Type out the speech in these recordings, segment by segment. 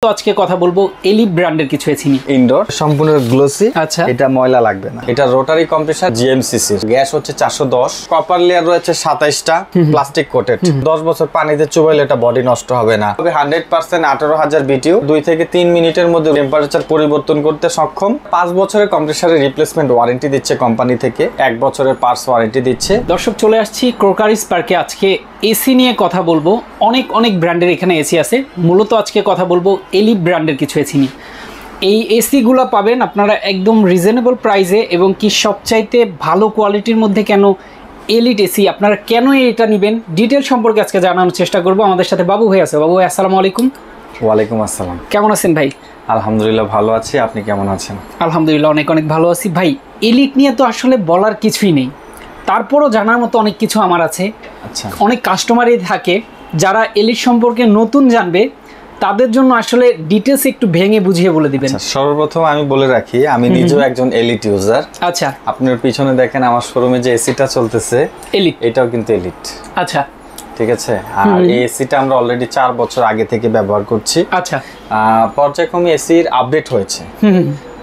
তো আজকে কথা বলবো এলিট ব্র্যান্ডের কিছু এসি নিয়ে। ইনডোর সম্পূর্ণ গ্লোসি। আচ্ছা, এটা ময়লা লাগবে না। এটা রোটারি কম্প্রেসার জিএমসিসি, গ্যাস হচ্ছে 410, কপার লেয়ার রয়েছে 27টা, প্লাস্টিক কোটেড। 10 বছর পানিতে চুবাইলে এটা বডি নষ্ট হবে না। তবে 100% 18,000 বিটিউ, 2 থেকে 3 মিনিটের মধ্যে টেম্পারেচার পরিবর্তন করতে সক্ষম। 5 বছরের কম্প্রেসারের রিপ্লেসমেন্ট ওয়ারেন্টি দিচ্ছে কোম্পানি থেকে, 1 বছরের পার্টস ওয়ারেন্টি দিচ্ছে। দর্শক চলে আসছি ক্রোকারি স্পার্কে। আজকে এসি নিয়ে কথা বলবো। অনেক ব্র্যান্ডের এখানে এসি আছে। মূলত আজকে কথা বলবো এলিট ব্র্যান্ডের কিছু এসি নিয়ে। এই এসিগুলো পাবেন আপনারা একদম রিজনেবল প্রাইসে, এবং কি সবচাইতে ভালো কোয়ালিটির মধ্যে। কেন এলিট এসি, আপনারা কেন এটা নেবেন, ডিটেল সম্পর্কে আজকে জানানোর চেষ্টা করবো। আমাদের সাথে বাবু ভাই আছে। বাবু ভাই আসসালামু আলাইকুম। ওয়ালাইকুম আসসালাম। কেমন আছেন ভাই? আলহামদুলিল্লাহ ভালো আছি, আপনি কেমন আছেন? আলহামদুলিল্লাহ অনেক ভালো আছি ভাই। এলিট নিয়ে তো আসলে বলার কিছুই নেই, তারপরও জানার মতো অনেক কিছু আমার আছে। আচ্ছা, অনেক কাস্টমারই থাকে যারা এলিট সম্পর্কে নতুন জানবে, তাদের জন্য আসলে ডিটেলস একটু ভেঙে বুঝিয়ে বলে দিবেন। সর্বপ্রথম আমি বলে রাখি, আমি নিজেও একজন এলিট ইউজার। আচ্ছা, আপনার পিছনে দেখেন আমার শোরুমে যে এসিটা চলতেছে, এলিট, এটাও কিন্তু এলিট। আচ্ছা, ঠিক আছে। আর এই এসিটা আমরা অলরেডি 4 বছর আগে থেকে ব্যবহার করছি। আচ্ছা, পর্যায়ক্রমে এসির আপডেট হয়েছে।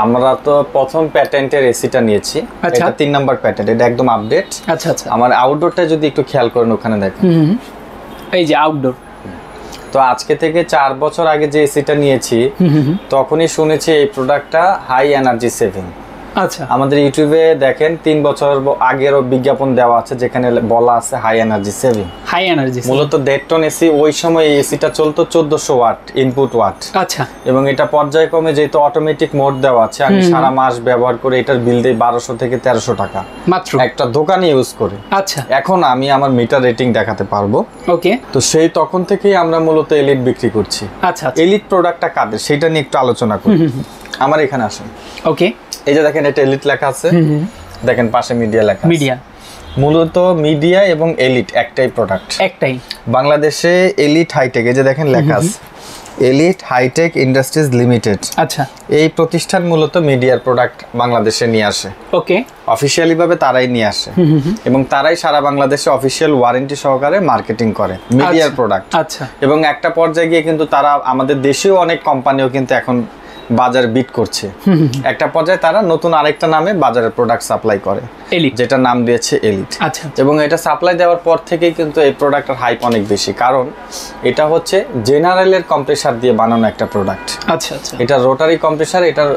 আমরা তো প্রথম প্যাটেন্টের এসিটা নিয়েছি, এটা 3 নাম্বার প্যাটেন্ট, এটা একদম আপডেট। আচ্ছা আচ্ছা, আমার আউটডোরটা যদি একটু খেয়াল করেন, ওখানে দেখেন এই যে আউটডোর। তো আজকে থেকে 4 বছর আগে যে এসিটা নিয়েছি, তখনই শুনেছি এই প্রোডাক্টটা হাই এনার্জি সেভিং। আচ্ছা, আমাদের ইউটিউবে দেখেন 3 বছর আগেরও বিজ্ঞাপন দেওয়া আছে, যেখানে বলা আছে high energy saving. High energy মূলত 1.5 টন এসি, ওই সময় এই এসিটা চলতো 1400 ওয়াট ইনপুট ওয়াট। আচ্ছা, এবং এটা পর্যায়ক্রমে যেহেতু অটোমেটিক মোড দেওয়া আছে, আমি সারা মাস ব্যবহার করে এটার বিল দেই 1200 থেকে 1300 টাকা মাত্র, একটা দোকানে ইউজ করে। আচ্ছা, এখন আমি আমার মিটার রেটিং দেখাতে পারবো। ওকে, তো সেই তখন থেকেই আমরা মূলত এলিট বিক্রি করছি। আচ্ছা, এলিট প্রোডাক্টটা কাদের, সেটা নিয়ে একটু আলোচনা করি। আমার এখানে আসেন। ওকে, এই যে দেখেন, এটা এলিট লেখা আছে, দেখেন পাশে মিডিয়া লেখা আছে। মিডিয়া, মূলত মিডিয়া এবং এলিট একটাই প্রোডাক্ট, একটাই। বাংলাদেশে এলিট হাইটেক, এই যে দেখেন লেখা আছে এলিট হাইটেক ইন্ডাস্ট্রিজ লিমিটেড। আচ্ছা, এই প্রতিষ্ঠান মূলত মিডিয়ার প্রোডাক্ট বাংলাদেশে নিয়ে আসে। ওকে, অফিসিয়ালি ভাবে তারাই নিয়ে আসে, এবং তারাই সারা বাংলাদেশে অফিসিয়াল ওয়ারেন্টি সহকারে মার্কেটিং করে মিডিয়ার প্রোডাক্ট। আচ্ছা, এবং একটা পর্যায়ে গিয়ে কিন্তু তারা আমাদের দেশীয় অনেক কোম্পানিও কিন্তু এখন বাজারে বিট করছে। একটা পর্যায়ে তারা নতুন আরেকটা নামে বাজারে প্রোডাক্ট সাপ্লাই করে, এলিট, যেটা নাম দিয়েছে এলিট। আচ্ছা, এবং এটা সাপ্লাই দেওয়ার পর থেকেই কিন্তু এই প্রোডাক্টের হাইপ অনেক বেশি, কারণ এটা হচ্ছে জেনারেলের কম্প্রেসার দিয়ে বানানো একটা প্রোডাক্ট। আচ্ছা আচ্ছা, এটা রোটারি কম্প্রেসার, এটার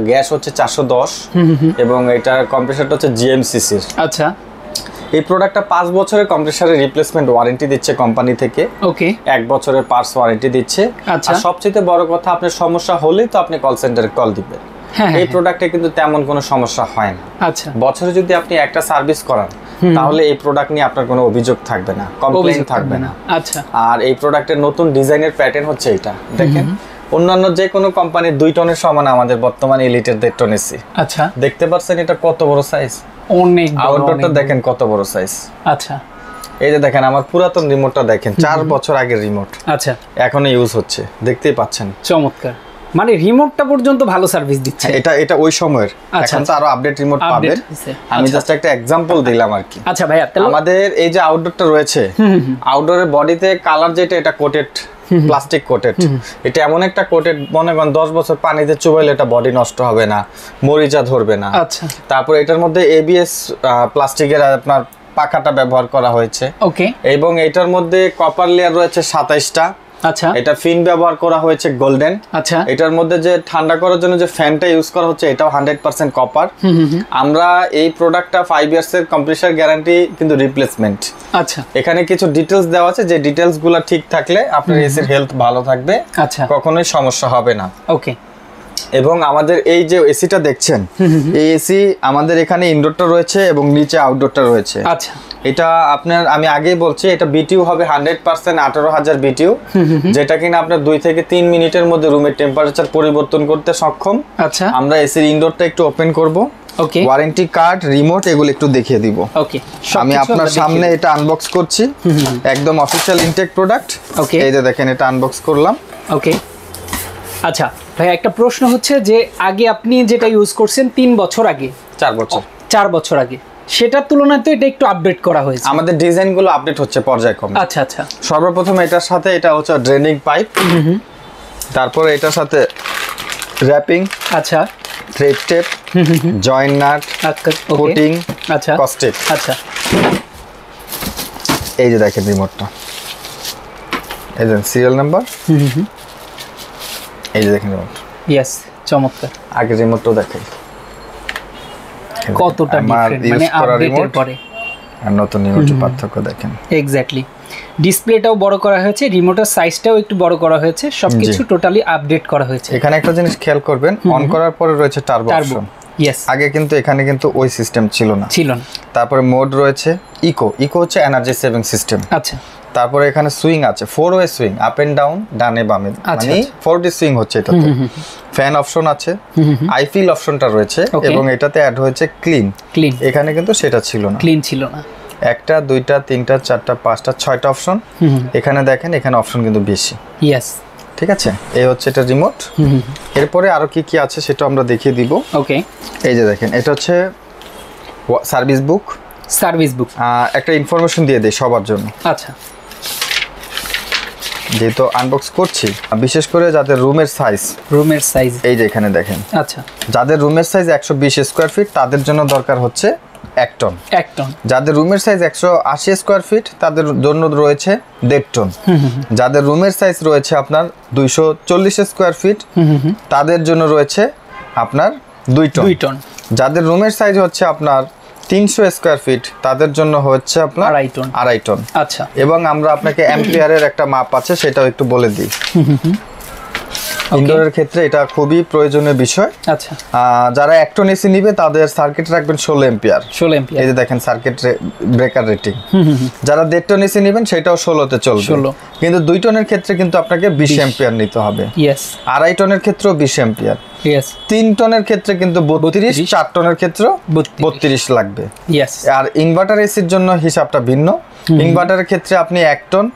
গ্যাস হচ্ছে 410, এবং এটার কম্প্রেসারটা হচ্ছে জিএমসিসির। আচ্ছা, এই প্রোডাক্টটা 5 বছরের কম্প্রেসারের রিপ্লেসমেন্ট ওয়ারেন্টি দিচ্ছে কোম্পানি থেকে, ওকে, 1 বছরের পার্টস ওয়ারেন্টি দিচ্ছে। আচ্ছা, আর সবচেয়ে বড় কথা, আপনার সমস্যা হলে তো আপনি কল সেন্টারে কল দিবেন। এই প্রোডাক্টে কিন্তু তেমন কোনো সমস্যা হয় না। আচ্ছা, বছরে যদি আপনি একটা সার্ভিস করান, তাহলে এই প্রোডাক্ট নিয়ে আপনার কোনো অভিযোগ থাকবে না, কমপ্লেইন থাকবে না। আচ্ছা, আর এই প্রোডাক্টের নতুন ডিজাইনের প্যাটার্ন হচ্ছে এটা, দেখেন অন্যান্য যে কোনো কোম্পানির 2 টনের সমান আমাদের বর্তমানে এলিটের 1.5 টন এসি। আচ্ছা, দেখতে পাচ্ছেন এটা কত বড় সাইজ, অনেক বড়। আউটডোরটা দেখেন কত বড় সাইজ। আচ্ছা, এই যে দেখেন আমার পুরাতন রিমোটটা দেখেন, 4 বছর আগের রিমোট, আচ্ছা, এখনো ইউজ হচ্ছে, দেখতেই পাচ্ছেন। চমৎকার, মানে রিমোটটা পর্যন্ত ভালো সার্ভিস দিচ্ছে। এটা ওই সময়ের, এখন তো আরো আপডেট রিমোট পাবেন। আমি জাস্ট একটা এক্সাম্পল দিলাম আর কি। আচ্ছা ভাইয়া, আমাদের এই যে আউটডোরটা রয়েছে, আউটডোরের বডিতে কালার যেটা, এটা কোটেড, প্লাস্টিক কোটেড। এটা এমন একটা কোটেড, মনে করেন 10 বছর পানিতে চুবাইলে এটা বডি নষ্ট হবে না, মরিচা ধরবে না। আচ্ছা, তারপর এটার মধ্যে এবিএস প্লাস্টিকের আপনার পাখাটা ব্যবহার করা হয়েছে, ওকে, এবং এটার মধ্যে কপার লেয়ার রয়েছে 27টা। আচ্ছা, এটা ফিন ব্যবহার করা হয়েছে গোল্ডেন। আচ্ছা, এটার মধ্যে যে ঠান্ডা করার জন্য যে ফ্যানটা ইউজ করা হচ্ছে, এটাও 100% কপার। আমরা এই প্রোডাক্টটা 5 ইয়ার্স এর কম্প্রেসার গ্যারান্টি, কিন্তু রিপ্লেসমেন্ট। আচ্ছা, এখানে কিছু ডিটেলস দেওয়া আছে, যে ডিটেলস গুলো ঠিক থাকলে আপনার এসির হেলথ ভালো থাকবে, আচ্ছা, কখনোই সমস্যা হবে না। ওকে, এবং আমাদের এই যে এসিটা দেখছেন, এই এসি আমাদের এখানে ইনডোরটা রয়েছে এবং নিচে আউটডোরটা রয়েছে। আচ্ছা, এটা আপনার, আমি আগেই বলছি, এটা বিটিউ হবে 100% 18,000 বিটিউ, যেটা কিনা আপনার 2 থেকে 3 মিনিটের মধ্যে রুমের টেম্পারেচার পরিবর্তন করতে সক্ষম। আচ্ছা, আমরা এসির ইনডোরটা একটু ওপেন করব, ওকে, ওয়ারেন্টি কার্ড, রিমোট এগুলো একটু দেখিয়ে দিব। ওকে, আমি আপনার সামনে এটা আনবক্স করছি, একদম অফিশিয়াল ইনটেক প্রোডাক্ট। ওকে, এই যে দেখেন, এটা আনবক্স করলাম। ওকে, আচ্ছা ভাই, একটা প্রশ্ন হচ্ছে যে আগে আপনি যেটা ইউজ করছেন 3 বছর আগে, 4 বছর আগে, সেটার তুলনায় তো এটা একটু আপডেট করা হয়েছে। আমাদের ডিজাইনগুলো আপডেট হচ্ছে পর্যায়ক্রমে। আচ্ছা আচ্ছা, সর্বপ্রথম এটার সাথে এটা হচ্ছে ড্রেনিং পাইপ, তারপরে এটার সাথে র্যাপিং, আচ্ছা, thread tape, joint nut, coating, আচ্ছা কস্টেপ। আচ্ছা, এই যে দেখেন রিমোটটা, এই যে সিরিয়াল নাম্বার, এই যে দেখেন রিমোট। ইয়েস, চমৎকার। আগে রিমোটটাও দেখাই কতটা ডিফারেন্ট, মানে আপডেটের পরে আর নতুন রিমোটের পার্থক্য দেখেন। এক্স্যাক্টলি, ডিসপ্লেটাও বড় করা হয়েছে, রিমোটের সাইজটাও একটু বড় করা হয়েছে, সবকিছু টোটালি আপডেট করা হয়েছে। এখানে একটা জিনিস খেয়াল করবেন, অন করার পরে রয়েছে টার্বো অপশন। ইয়েস, আগে কিন্তু এখানে কিন্তু ওই সিস্টেম ছিল না। তারপরে মোড রয়েছে ইকো, ইকো হচ্ছে এনার্জি সেভিং সিস্টেম। আচ্ছা, তারপরে এখানে সুইং আছে, 4 way swing, up and down, ডানে বামে, মানে 4D সুইং হচ্ছে এটাতে। ফ্যান অপশন আছে, আই ফিল অপশনটা রয়েছে, এবং এটাতে অ্যাড হয়েছে ক্লিন। এখানে কিন্তু সেটা ছিল না, ক্লিন ছিল না। একটা, দুইটা, তিনটা, চারটা, পাঁচটা, 6টা অপশন। এখানে দেখেন, এখানে অপশন কিন্তু বেশি। ইয়েস, ঠিক আছে, এই হচ্ছে এটা রিমোট। এরপরে আরো কি কি আছে সেটা আমরা দেখিয়ে দিব। ওকে, এই যে দেখেন, এটা হচ্ছে সার্ভিস বুক। একটা ইনফরমেশন দিয়ে দেই সবার জন্য। আচ্ছা, যেহেতু আনবক্স করছি, বিশেষ করে যাদের রুমের সাইজ, এই যে এখানে দেখেন। আচ্ছা, যাদের রুমের সাইজ 120 স্কোয়ার ফিট তাদের জন্য দরকার হচ্ছে 1 টন। যাদের রুমের সাইজ 180 স্কোয়ার ফিট তাদের জন্য রয়েছে 1.5 টন। যাদের রুমের সাইজ রয়েছে আপনার 240 স্কোয়ার ফিট তাদের জন্য রয়েছে আপনার 2 টন। যাদের রুমের সাইজ হচ্ছে আপনার 300 স্কোয়ার ফিট তাদের জন্য হচ্ছে আপনার 2.5 টন। আচ্ছা, এবং আমরা আপনাকে অ্যাম্পিয়ারের একটা মাপ আছে সেটাও একটু বলে দিই। ইনডোরের ক্ষেত্রে এটা খুবই প্রয়োজনীয় বিষয়। আচ্ছা, যারা 1 টন এসি নিবে তাদের সার্কিট রাখবেন 16 এম্পিয়ার। এই যে দেখেন সার্কিট ব্রেকার রেটিং। যারা 1.5 টন এসি নেবেন সেটাও 16তে চলবে, কিন্তু 2 টনের ক্ষেত্রে কিন্তু আপনাকে 20 এম্পিয়ার নিতে হবে। 2.5 টনের ক্ষেত্রেও 20 এম্পিয়ার। 3 টনের ক্ষেত্রে কিন্তু 32, 4 টনের ক্ষেত্রেও 32 লাগবে। আর ইনভার্টার এসির জন্য হিসাবটা ভিন্ন। ইনভার্টারের ক্ষেত্রে আপনি 1 টন,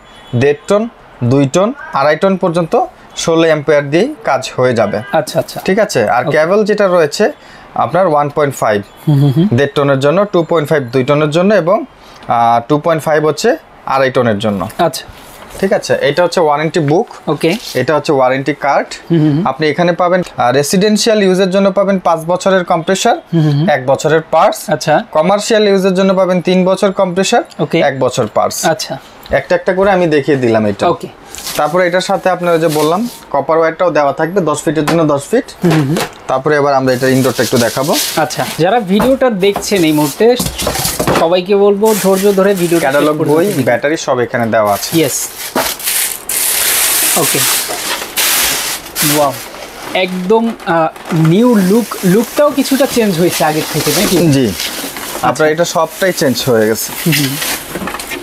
1.5 টন, 2 টন, 2.5 টন পর্যন্ত 16 এম্পিয়ার দিয়ে কাজ হয়ে যাবে। আচ্ছা আচ্ছা, ঠিক আছে। আর কেবল যেটা রয়েছে আপনার 1.5 1.5 টনের জন্য, 2.5 2 টনের জন্য, এবং 2.5 হচ্ছে 2.5 টনের জন্য। আচ্ছা, ঠিক আছে। এটা হচ্ছে ওয়ারেন্টি বুক। ওকে, এটা হচ্ছে ওয়ারেন্টি কার্ড। আপনি এখানে পাবেন রেসিডেন্সিয়াল ইউজের জন্য পাবেন 5 বছরের কম্প্রেসার, 1 বছরের পার্টস। আচ্ছা, কমার্শিয়াল ইউজের জন্য পাবেন 3 বছর কম্প্রেসার, 1 বছর পার্টস। আচ্ছা, একটা একটা করে আমি দেখিয়ে দিলাম এটা। ওকে। তারপরে এটার সাথে আপনারা যে বললাম কপার ওয়্যারটাও দেওয়া থাকবে 10 ফিটের জন্য 10 ফিট। তারপরে এবার আমরা এটা ইনডোরটা একটু দেখাবো। আচ্ছা, যারা ভিডিওটা দেখছেন এই মুহূর্তে সবাইকে বলবো ধৈর্য ধরে ভিডিওটা, ক্যাটালগ বই, ব্যাটারি সব এখানে দেওয়া আছে। ইয়েস, ওকে, ওয়াও, একদম নিউ লুকটাও কিছুটা চেঞ্জ হয়েছে আগের থেকে নাকি? জি, আপনার এটা সবটাই চেঞ্জ হয়ে গেছে,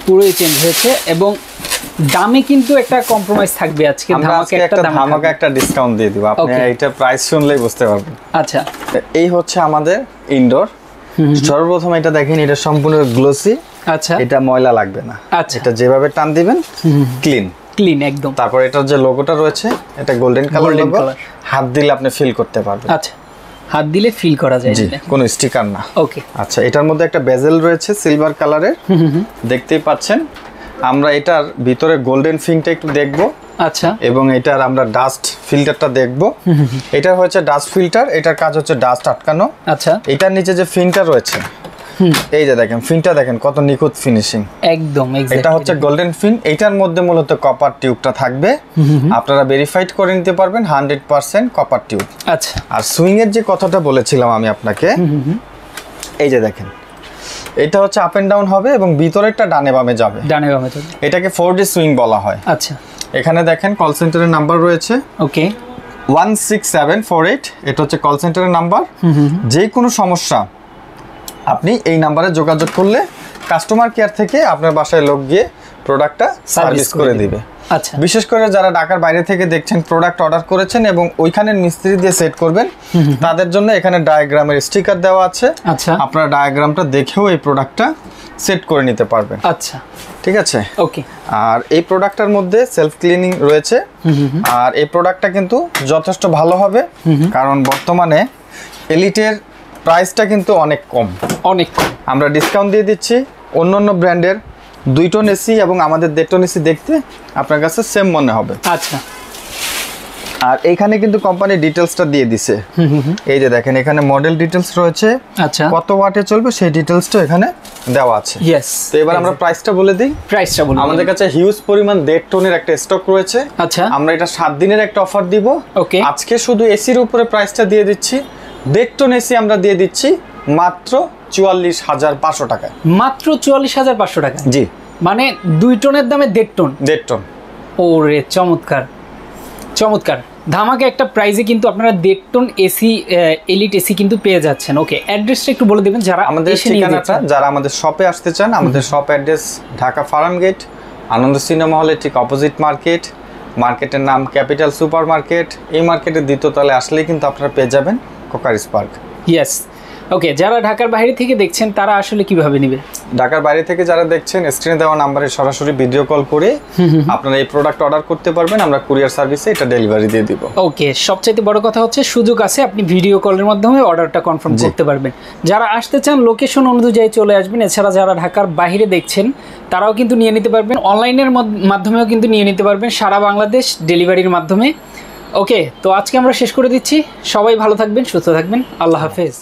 পুরোই চেঞ্জ হয়েছে। এবং দামে কিন্তু একটা কম্প্রোমাইজ থাকবে আজকে, ধামাকা একটা ডিসকাউন্ট দিয়ে দিব। আপনি এটা প্রাইস শুনলেই বুঝতে পারবেন। আচ্ছা, এই হচ্ছে আমাদের ইনডোর। সর্বপ্রথম এটা দেখেন, এটা সম্পূর্ণ গ্লোসি। আচ্ছা, এটা ময়লা লাগবে না। আচ্ছা, এটা যেভাবে টান দিবেন ক্লিন একদম। তারপর এটার যে লোগোটা রয়েছে এটা গোল্ডেন কালার লোগো, হাত দিলে আপনি ফিল করতে পারবেন। আচ্ছা, হাত দিলে ফিল করা যায়, কোনো স্টিকার না। ওকে, আচ্ছা, এটার মধ্যে একটা বেজেল রয়েছে সিলভার কালারের, দেখতেই পাচ্ছেন। আমরা এটার ভিতরে গোল্ডেন ফিনটা একটু দেখব। আচ্ছা, এবং এটার আমরা ডাস্ট ফিল্টারটা দেখব। এটা হচ্ছে ডাস্ট ফিল্টার, এটার কাজ হচ্ছে ডাস্ট আটকানো। আচ্ছা, এটার নিচে যে ফিনটা রয়েছে, এই যে দেখেন ফিনটা দেখেন কত নিখুঁত ফিনিশিং, একদম। এটা হচ্ছে গোল্ডেন ফিন। এটার মধ্যে মূলত কপার টিউবটা থাকবে। আপনারা ভেরিফাইড করে নিতে পারবেন 100% কপার টিউব। আচ্ছা, আর সুইং এর যে কথাটা বলেছিলাম আমি আপনাকে, এই যে দেখেন এটা হচ্ছে আপ এন্ড ডাউন হবে এবং ভিতরেরটা ডানে বামে যাবে। এটাকে 4D সুইং বলা হয়। আচ্ছা, এখানে দেখেন কল সেন্টারের নাম্বার রয়েছে। ওকে, 16748, এটা হচ্ছে কল সেন্টারের নাম্বার। যে কোনো সমস্যা আপনি এই নাম্বারে যোগাযোগ করলে কাস্টমার কেয়ার থেকে আপনার বাসায় লোক গিয়ে প্রোডাক্টটা সার্ভিস করে দিবে। আচ্ছা, বিশেষ করে যারা ঢাকার বাইরে থেকে দেখছেন, প্রোডাক্ট অর্ডার করেছেন এবং ওইখানের মিস্ত্রি দিয়ে সেট করবেন, তাদের জন্য এখানে ডায়াগ্রামের স্টিকার দেওয়া আছে। আচ্ছা, আপনারা ডায়াগ্রামটা দেখেও এই প্রোডাক্টটা সেট করে নিতে পারবেন। আচ্ছা, ঠিক আছে, ওকে। আর এই প্রোডাক্টটার মধ্যে সেলফ ক্লিনিং রয়েছে। আর এই প্রোডাক্টটা কিন্তু যথেষ্ট ভালো হবে, কারণ বর্তমানে এলিটের প্রাইসটা কিন্তু অনেক কম। আমরা ডিসকাউন্ট দিয়ে দিচ্ছি। অন্য ব্র্যান্ডের 2 টন এসি এবং আমাদের 1.5 টন এসি দেখতে আপনার কাছে সেম মনে হবে। আচ্ছা, আর এইখানে কিন্তু কোম্পানি ডিটেইলসটা দিয়ে দিছে। এই যে দেখেন এখানে মডেল ডিটেইলস রয়েছে, আচ্ছা কত ওয়াটে চলবে সেই ডিটেইলসটা এখানে দেওয়া আছে। ইয়েস, তো এবার আমরা প্রাইসটা বলে দিই। প্রাইসটা বলুন। আমাদের কাছে হিউজ পরিমাণ 1.5 টনের একটা স্টক রয়েছে। আচ্ছা, আমরা এটা 7 দিনের একটা অফার দিব। ওকে, আজকে শুধু এসির উপরে প্রাইসটা দিয়ে দিচ্ছি। 1.5 টন এসি আমরা দিয়ে দিচ্ছি মাত্র 44,500 টাকায়। মাত্র 44,500 টাকা? জি, মানে 2 টনের দামে 1.5 টন। 1.5 টন। ওরে চমৎকার চমৎকার, ধামাকে একটা প্রাইসে কিন্তু আপনারা 1.5 টন এসি, এলিট এসি কিন্তু পেয়ে যাচ্ছেন। ওকে, অ্যাড্রেসটা একটু বলে দেবেন যারা আমাদের ঠিকানাটা, যারা আমাদের শপে আসতে চান, আমাদের shop address Dhaka Farmgate, Ananda cinema হলের ঠিক অপোজিট মার্কেট। মার্কেটের নাম ক্যাপিটাল সুপার মার্কেট। এই মার্কেটের দ্বিতীয় তলে আসলেই কিন্তু আপনারা পেয়ে যাবেন কোকারিস পার্ক। ইয়েস, ওকে, যারা ঢাকার বাইরে থেকে দেখছেন তারা আসলে কিভাবে নেবে? ঢাকার বাইরে থেকে যারা দেখছেন স্ক্রিনে দেওয়া নাম্বারে সরাসরি ভিডিও কল করে আপনারা এই প্রোডাক্ট অর্ডার করতে পারবেন, আমরা কুরিয়ার সার্ভিসে এটা ডেলিভারি দিয়ে দিব। ওকে, সবচাইতে বড় কথা হচ্ছে সুযোগ আছে, আপনি ভিডিও কলের মাধ্যমে অর্ডারটা কনফার্ম করতে পারবেন। যারা আসতে চান লোকেশন অনুযায়ী চলে আসবেন। এছাড়া যারা ঢাকার বাইরে দেখছেন তারাও কিন্তু নিয়ে নিতে পারবেন, অনলাইনের মাধ্যমেও কিন্তু নিয়ে নিতে পারবেন, সারা বাংলাদেশ ডেলিভারির মাধ্যমে। ওকে, তো আজকে আমরা শেষ করে দিচ্ছি। সবাই ভালো থাকবেন, সুস্থ থাকবেন, আল্লাহ হাফেজ।